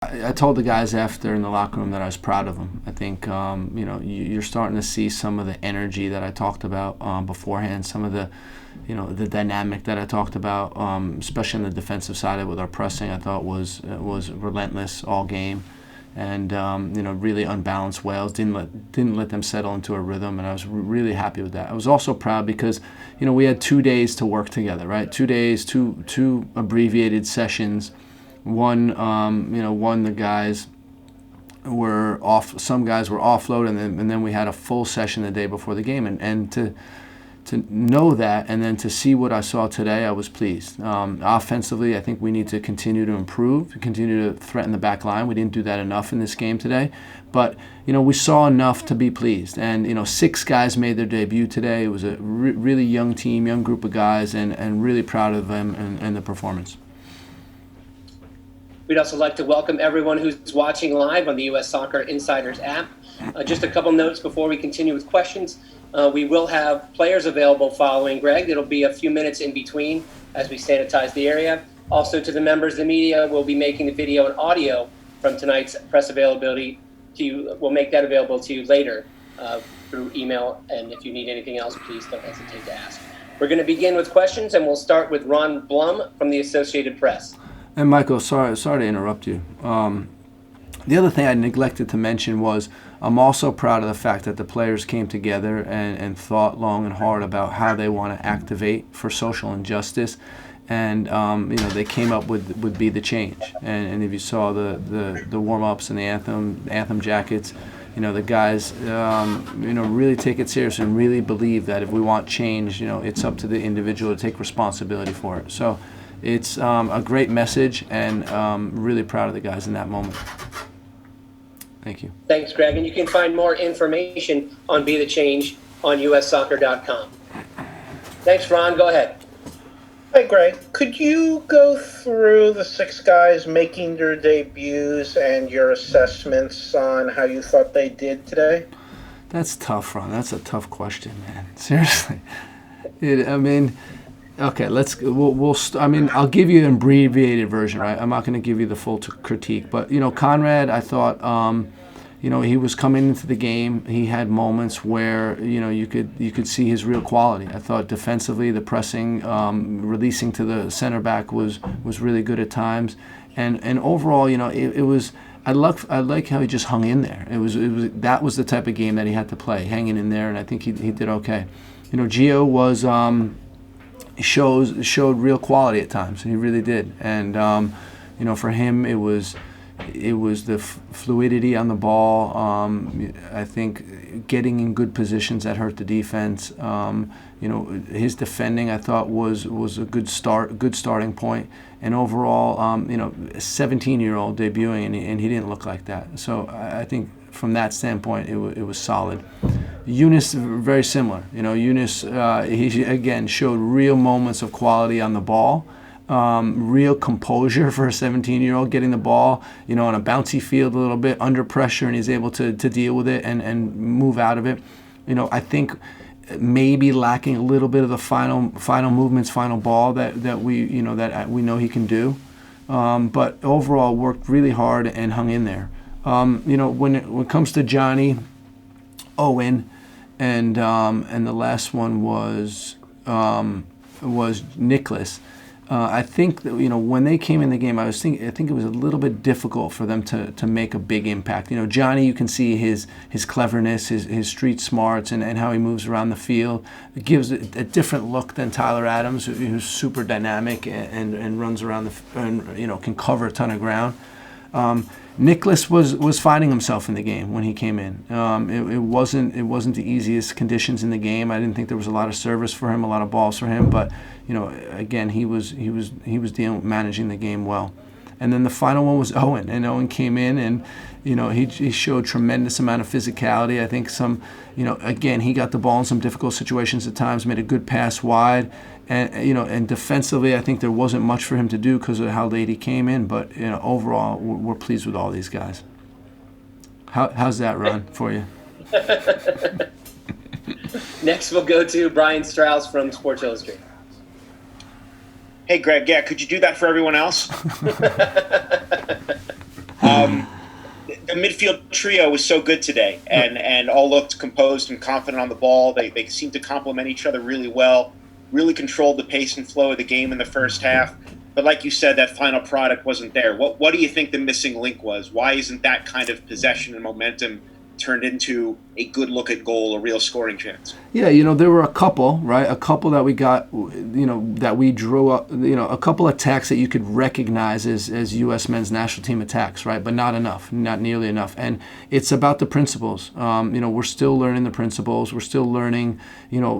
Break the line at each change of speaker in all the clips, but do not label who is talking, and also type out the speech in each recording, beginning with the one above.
I told the guys after in the locker room that I was proud of them. I think you're starting to see some of the energy that I talked about beforehand, some of the the dynamic that I talked about, especially on the defensive side with our pressing. I thought was relentless all game, and really unbalanced Wales didn't let them settle into a rhythm, and I was really happy with that. I was also proud because we had 2 days to work together, right? 2 days, two abbreviated sessions. One the guys were off. Some guys were offload, and then we had a full session the day before the game, and to know that, and then to see what I saw today, I was pleased. Offensively, I think we need to continue to improve, continue to threaten the back line. We didn't do that enough in this game today, but we saw enough to be pleased. And 6 guys made their debut today. It was a really young team, young group of guys, and really proud of them and the performance.
We'd also like to welcome everyone who's watching live on the U.S. Soccer Insiders app. Just a couple notes before we continue with questions. We will have players available following Gregg. It'll be a few minutes in between as we sanitize the area. Also, to the members of the media, we'll be making the video and audio from tonight's press availability to you. We'll make that available to you later through email. And if you need anything else, please don't hesitate to ask. We're going to begin with questions, and we'll start with Ron Blum from the Associated Press.
And Michael, sorry to interrupt you. The other thing I neglected to mention was I'm also proud of the fact that the players came together and thought long and hard about how they want to activate for social injustice, and they came up with would be the change. And if you saw the warm-ups and the anthem jackets, the guys really take it serious and really believe that if we want change, it's up to the individual to take responsibility for it. So it's a great message, and really proud of the guys in that moment. Thank you.
Thanks, Gregg. And you can find more information on Be the Change on ussoccer.com. Thanks, Ron. Go ahead.
Hi, Gregg. Could you go through the 6 guys making their debuts and your assessments on how you thought they did today?
That's tough, Ron. That's a tough question, man. Seriously. Okay, I'll give you an abbreviated version, right? I'm not going to give you the full critique, but Conrad, I thought, he was coming into the game. He had moments where you could see his real quality. I thought defensively, the pressing, releasing to the center back was really good at times, and overall, it was. I like how he just hung in there. That was the type of game that he had to play, hanging in there, and I think he did okay. Gio was. Showed real quality at times. He really did, and for him it was the fluidity on the ball. I think getting in good positions that hurt the defense. His defending I thought was a good starting point, and overall, a 17-year-old debuting and he didn't look like that. So I think from that standpoint it was solid. Yunus, very similar. Yunus, he again showed real moments of quality on the ball, real composure for a 17-year-old getting the ball, on a bouncy field a little bit under pressure, and he's able to deal with it and move out of it. I think maybe lacking a little bit of the final movements, final ball that we know he can do, but overall worked really hard and hung in there. When it comes to Johnny, Owen, and the last one was Nicholas. I think that when they came in the game, I think it was a little bit difficult for them to make a big impact. Johnny, you can see his cleverness, his street smarts, and how he moves around the field. It gives a different look than Tyler Adams, who's super dynamic and runs around and can cover a ton of ground. Nicholas was finding himself in the game when he came in. It wasn't the easiest conditions in the game. I didn't think there was a lot of service for him, a lot of balls for him. But again, he was managing the game well. And then the final one was Owen, and Owen came in and he showed tremendous amount of physicality. I think again he got the ball in some difficult situations at times, made a good pass wide. And defensively, I think there wasn't much for him to do because of how late he came in. But overall, we're pleased with all these guys. How's that, Ron, for you?
Next, we'll go to Brian Strauss from Sports Illustrated.
Hey, Gregg. Yeah, could you do that for everyone else? The midfield trio was so good today, and all looked composed and confident on the ball. They seemed to complement each other really well, really controlled the pace and flow of the game in the first half. But like you said, that final product wasn't there. What do you think the missing link was? Why isn't that kind of possession and momentum turned into a good look at goal, a real scoring chance?
Yeah, there were a couple, right? A couple that we got, that we drew up, a couple attacks that you could recognize as U.S. men's national team attacks, right? But not enough, not nearly enough. And it's about the principles. We're still learning the principles. We're still learning,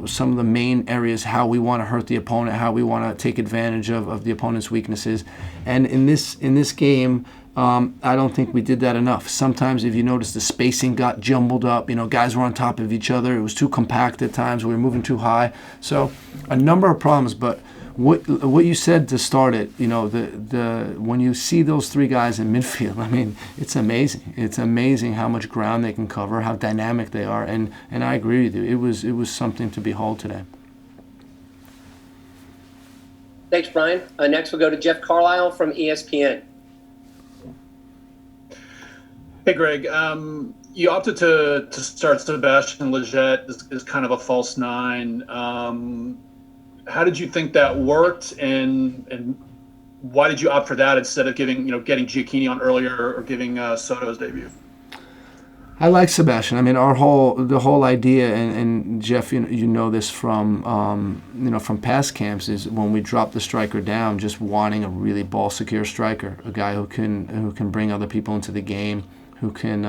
some of the main areas, how we want to hurt the opponent, how we want to take advantage of the opponent's weaknesses. And in this game, I don't think we did that enough. Sometimes, if you notice, the spacing got jumbled up. Guys were on top of each other. It was too compact at times. We were moving too high. So, a number of problems. But what you said to start it, when you see those three guys in midfield, I mean, it's amazing. It's amazing how much ground they can cover, how dynamic they are. And I agree with you. It was something to behold today.
Thanks, Brian. Next, we'll go to Jeff Carlisle from ESPN.
Hey, Greg. You opted to start Sebastian Lletget as kind of a false nine. How did you think that worked, and why did you opt for that instead of getting Giacchini on earlier or giving Soto's debut?
I like Sebastian. I mean, the whole idea, and Jeff, you know this from from past camps, is when we drop the striker down, just wanting a really ball secure striker, a guy who can bring other people into the game, who can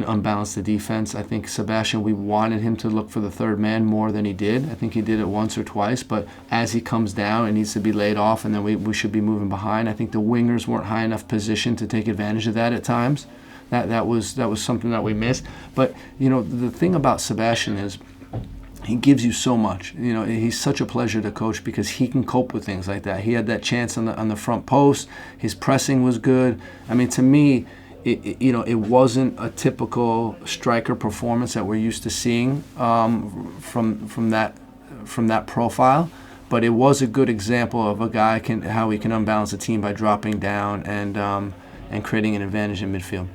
unbalance the defense. I think Sebastian, we wanted him to look for the third man more than he did. I think he did it once or twice, but as he comes down, it needs to be laid off, and then we should be moving behind. I think the wingers weren't high enough position to take advantage of that at times. That was something that we missed. But the thing about Sebastian is he gives you so much. He's such a pleasure to coach because he can cope with things like that. He had that chance on the front post. His pressing was good. I mean, to me, it wasn't a typical striker performance that we're used to seeing from that profile. But it was a good example of a guy how he can unbalance a team by dropping down and creating an advantage in midfield.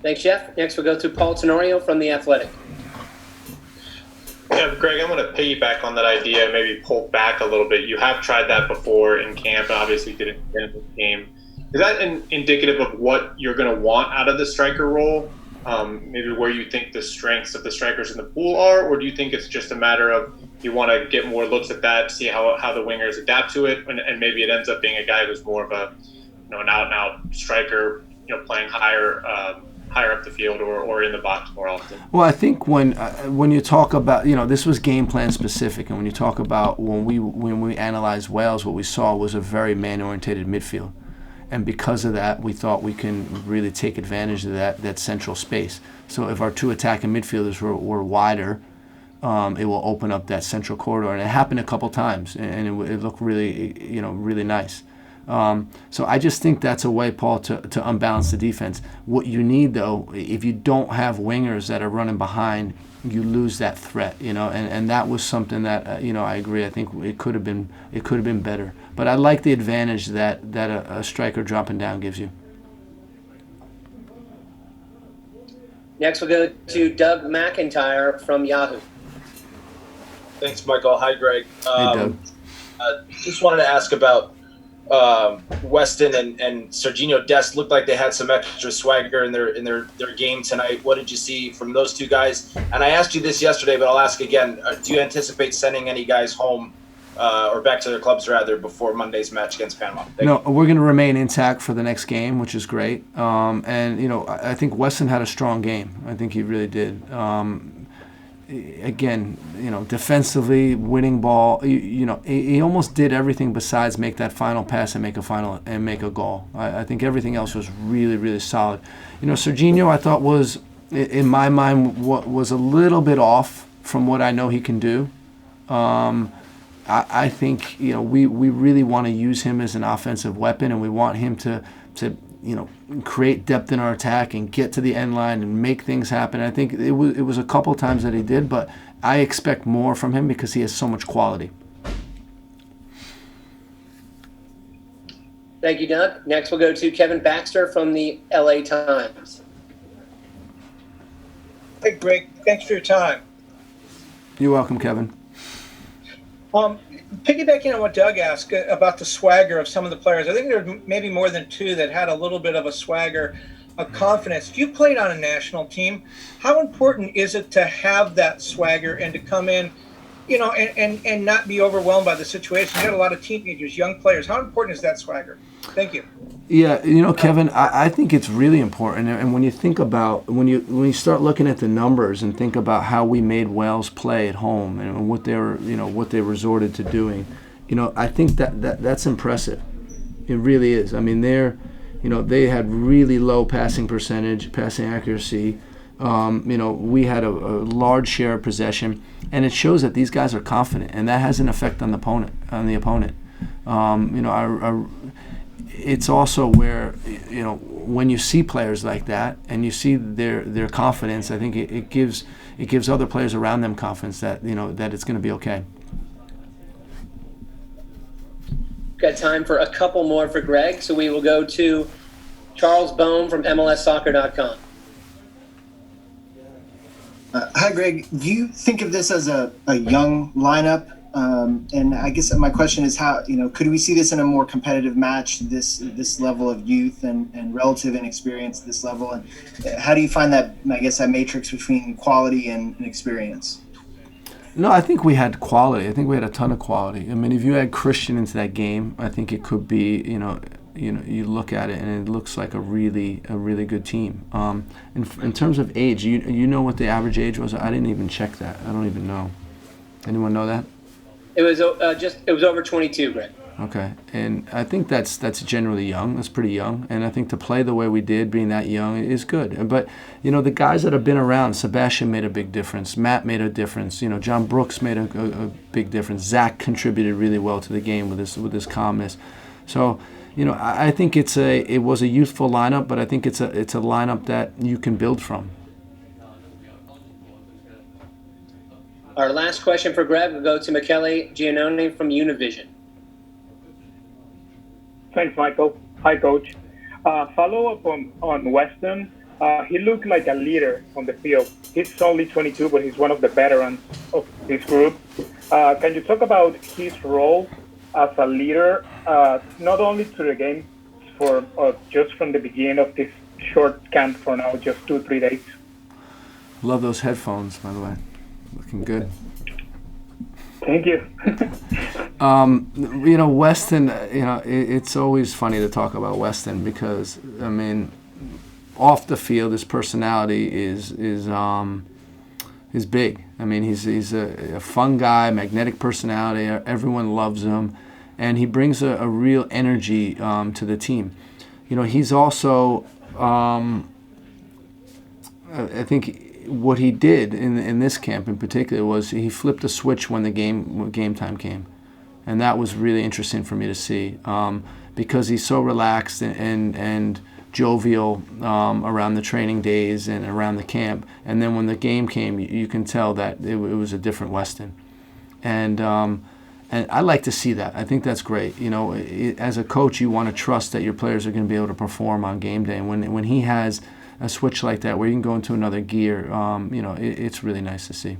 Thanks, Jeff. Next, we'll go to Paul Tenorio from The Athletic.
Yeah, Greg, I'm going to piggyback on that idea, maybe pull back a little bit. You have tried that before in camp, and obviously didn't win the game. Is that indicative of what you're going to want out of the striker role? Maybe where you think the strengths of the strikers in the pool are, or do you think it's just a matter of you want to get more looks at that, see how the wingers adapt to it, and maybe it ends up being a guy who's more of a an out-and-out striker, playing higher up the field or in the box more often?
Well, I think when you talk about, this was game plan specific, and when you talk about when we analyzed Wales, what we saw was a very man-orientated midfield. And because of that, we thought we can really take advantage of that central space. So if our two attacking midfielders were wider, it will open up that central corridor. And it happened a couple times, and it looked really, really nice. So I just think that's a way, Paul, to unbalance the defense. What you need, though, if you don't have wingers that are running behind, you lose that threat, and that was something that I agree. I think it could have been better. But I like the advantage that a striker dropping down gives you.
Next, we'll go to Doug McIntyre from Yahoo.
Thanks, Michael. Hi, Greg.
Hey, Doug.
Just wanted to ask about Weston and Serginho Dest. Looked like they had some extra swagger in their game tonight. What did you see from those two guys? And I asked you this yesterday, but I'll ask again. Do you anticipate sending any guys home or back to their clubs rather before Monday's match against Panama?
No, we're going to remain intact for the next game, which is great. And I think Weston had a strong game. I think he really did. Again, defensively, winning ball. He almost did everything besides make that final pass and make a goal. I think everything else was really, really solid. Serginho, I thought was, in my mind, was a little bit off from what I know he can do. I think we really want to use him as an offensive weapon, and we want him to create depth in our attack and get to the end line and make things happen. I think it was a couple times that he did, but I expect more from him because he has so much quality.
Thank you, Doug. Next, we'll go to Kevin Baxter from the LA Times.
Hey, Greg. Thanks for your time.
You're welcome, Kevin.
Piggybacking on what Doug asked about the swagger of some of the players, I think there were maybe more than two that had a little bit of a swagger, a confidence. If you played on a national team, how important is it to have that swagger and to come in, and not be overwhelmed by the situation? You had a lot of teenagers, young players. How important is that swagger? Thank you.
Yeah, Kevin, I think it's really important. And when you think about when you start looking at the numbers and think about how we made Wales play at home and what they resorted to doing, I think that's impressive. It really is. I mean, they had really low passing percentage, passing accuracy. We had a large share of possession, and it shows that these guys are confident, and that has an effect on the opponent. It's also where, when you see players like that and you see their confidence, I think it gives other players around them confidence that that it's going to be okay.
Got time for a couple more for Gregg, so we will go to Charles Bohm from MLSsoccer.com.
Hi, Greg. Do you think of this as a young lineup? And I guess my question is how, could we see this in a more competitive match, this level of youth and relative inexperience, this level? And how do you find that matrix between quality and experience?
No, I think we had quality. I think we had a ton of quality. I mean, if you add Christian into that game, I think it could be, you look at it and it looks like a really good team. In terms of age, you know what the average age was? I didn't even check that. I don't even know. Anyone know that?
It was over 22, Greg.
Okay, and I think that's generally young. That's pretty young, and I think to play the way we did, being that young, is good. But the guys that have been around, Sebastian made a big difference. Matt made a difference. John Brooks made a big difference. Zach contributed really well to the game with his calmness. So I think it was a youthful lineup, but I think it's a lineup that you can build from.
Our last question for Gregg will go to McKennie Giannone from Univision.
Thanks, Michael. Hi, Coach. Follow up on Weston. He looked like a leader on the field. He's only 22, but he's one of the veterans of this group. Can you talk about his role as a leader, not only to the game, for just from the beginning of this short camp for now, just 2-3 days?
Love those headphones, by the way. Looking good.
Thank you.
Weston, it's always funny to talk about Weston because, I mean, off the field, his personality is big. I mean, he's a fun guy, magnetic personality. Everyone loves him, and he brings a real energy to the team. He's also, I think, what he did in this camp in particular was he flipped a switch when game time came, and that was really interesting for me to see because he's so relaxed and jovial around the training days and around the camp, and then when the game came, you can tell that it was a different Weston, and I like to see that. I think that's great. As a coach, you want to trust that your players are going to be able to perform on game day, and when he has a switch like that where you can go into another gear, it's really nice to see.